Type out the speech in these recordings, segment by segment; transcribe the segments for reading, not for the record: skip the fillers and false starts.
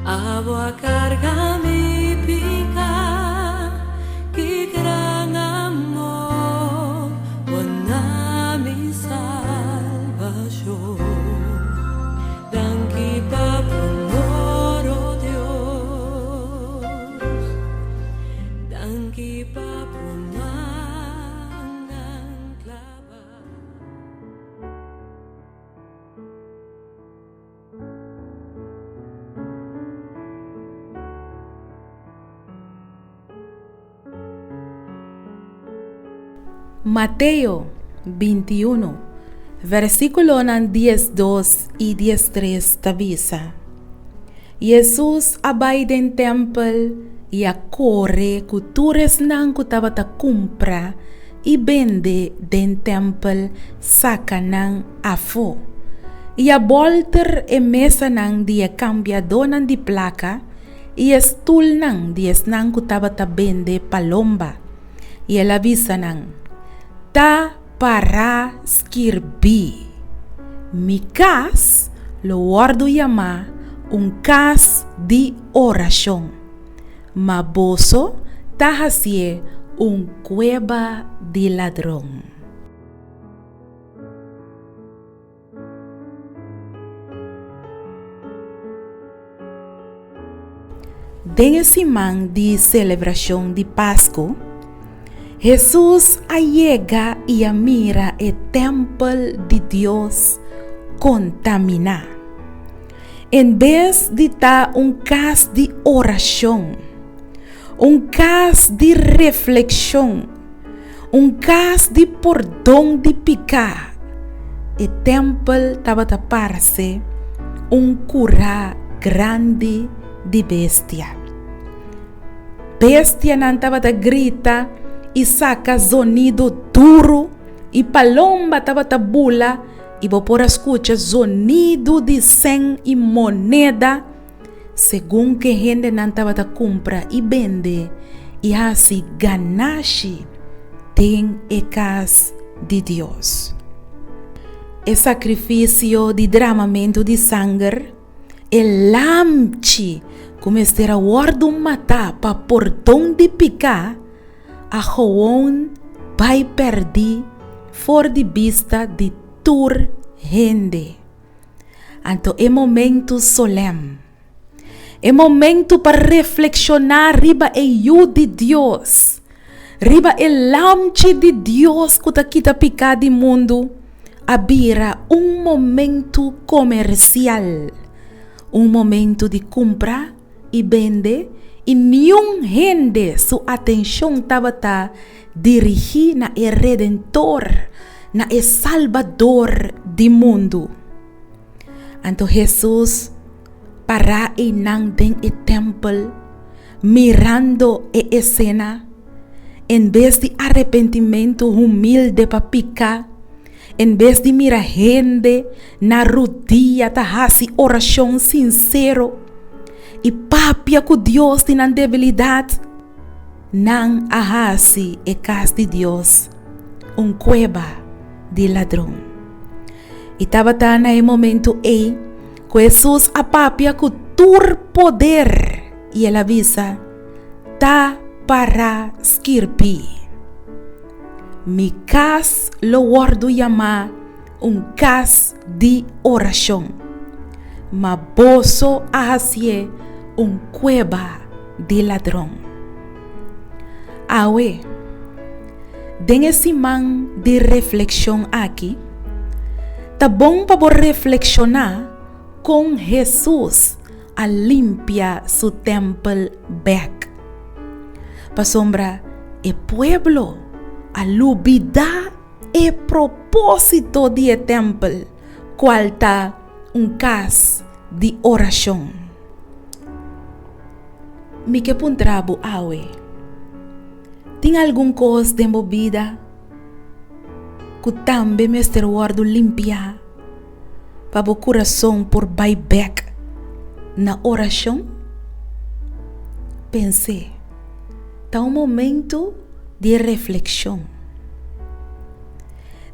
Abo carga mi pica, que gran amor, buena mi salvación. Danki pa por oh Dios, danki pa pumangan clava. Mateo 21, versículo 10:2 y 10:3 avisa. Jesus abay den tempel e a corre culturas nang kutaba ta compra e vende den tempel saka nang afo. E a bolter e mesa nang dia cambia donan di placa e stool nang dies nang kutaba ta vende palomba. E ela avisa nang ta para skirbi. Mi cas lo guardo llama un cas de oración. Maboso ta hasie un cueva de ladrón. Den esse man de celebração de Páscoa, Jesus llega y mira el templo de Dios contaminado. En vez de estar un caso de oración, un caso de reflexión, un caso de perdón de pecado, el templo estaba taparse un cura grande de bestia. Bestia não estava a grita e saca sonido duro e palomba estava a bula e vou por escuta sonido de 100 e moneda segundo que gente não estava a comprar e vende e assim ganache tem a casa de Deus. O sacrifício de derramamento de sangue é lamche como será guardo matar para portão de picar a gewoon vai perder for de vista de tur gente. Então é momento solene. É momento para reflexionar riba o de Deus. Riba o lamche de Deus que está quita picar de mundo. Abira um momento comercial. Um momento de compra e vende. E nenhum gente sua atenção estava dirigida na o Redentor, na o Salvador do mundo. Então Jesus para e não tem o templo, mirando a cena, em vez de arrependimento humilde para picar, em vez de mirar gente na rodilha, fazer oração sincero, e papia com Deus tem a debilidade, não ahasi e casa de Deus, cueva de ladrão. E estava no momento que Jesus a papia com tur poder, e ela avisa, ta para skirpi. Mi cas lo guardo llama cas de oração, ma boso ahasi cueva de ladrão. Awe, den esse man de reflexão aqui, tá bom para reflexionar com Jesus a limpia su templo back. Pa sombra, e pueblo a lubida e propósito de templo, qual tá cas de oração. Mi que puntrabo awe. Tem algum coisa de movida que também me está guardo limpia para o coração por buyback na oração? Pensei, tá um momento de reflexão.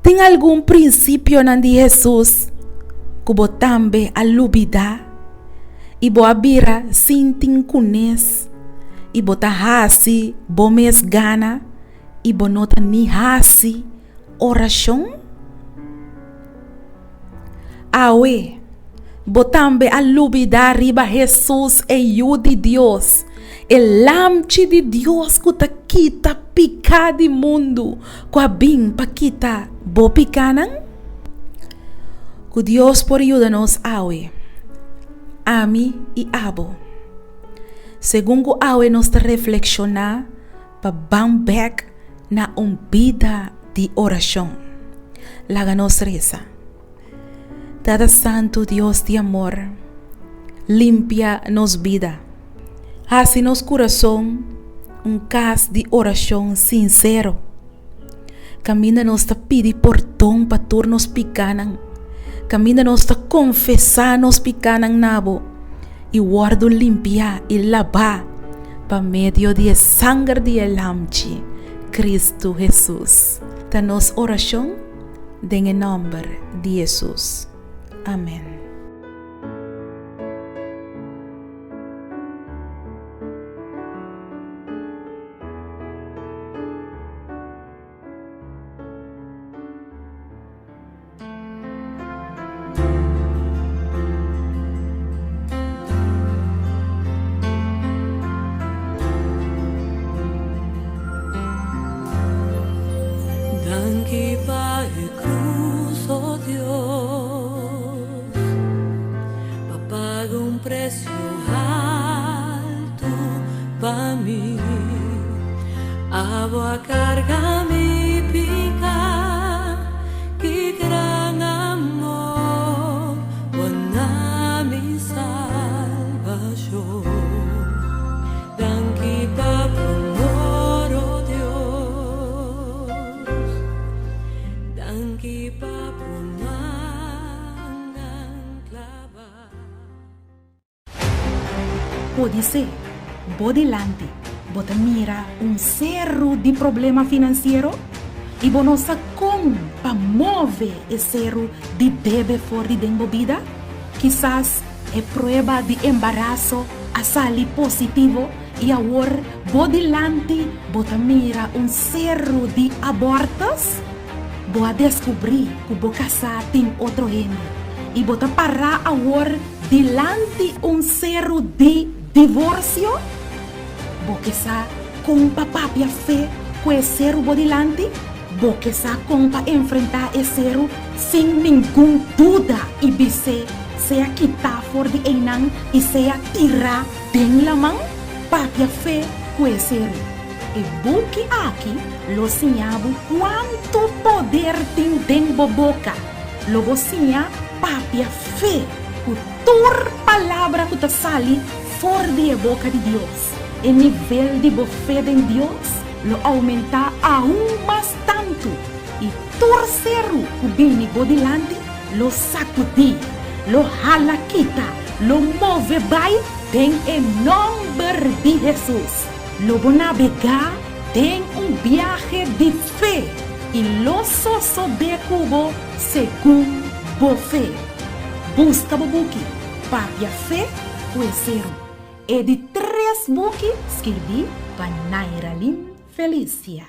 Tem algum princípio na de Jesus que também a lubida Ibo abira sinting kunes. Ibo ta hasi bomes gana. Ibo nota ni hasi oração. Awe, botambe alubida riba Jesus e yu de Deus. El lamchi de Deus kuta kita pica de mundo. Kwa bing pa kita bo picanan. Ku Deus por ayuda-nos awe. Ami e abo. Segundo awe nos te reflexionar pa bang back na vida de oração. Laga nos reza. Dada Santo Dios de amor, limpia nos vida. Hace nos corazón cas de oración sincero. Camina nos ta pidi perdón pa turnos picanan. Camina nos ta confesar nos picanan nabo. Y guardo limpia y lava pa medio de sangre de lamchi, Cristo Jesús. Danos oración en el nombre de Jesús. Amén. Danke pa cruz, oh Dios, pa pagar un precio alto pa mí. Abo a carga mi pica, que gran amor, buena mi salvación. Danke pa amor, oh Dios. Danke pa pumangan clava. Pode ser, delante, bota mira cerro de problema financeiro e bonosa como para mover esse cerro de deve fora de vida. Quizás é prova de embaraço a sair positivo e agora delante bota mira cerro de abortos. Boa descobrir que vou casar tem outro gente e bota parar agora delante cerro de divórcio. Vou casar com papá e fé com esse cerro delante. Vou casar com para enfrentar esse cerro sem nenhuma dúvida e vice seja quitar fora de enang e seja tirar bem la mão papia fé com esse cerro. E buque aqui, lo sinhabo quanto poder tem dentro boca. Logo sinha papia fé, com toda palavra que te sale fora da boca de Deus. E nível de fé em Deus, lo aumenta aún mais tanto. E torcero que vem delante, lo sacudi, lo jala quita, lo move vai, tem em nome de Jesus. Lobo navegar tem viaje de fé e lo soso de cubo segundo bo fé. Busca bo buki, papia fé, conheceram. E de 3 buki, escrevi para Nairalim Felícia.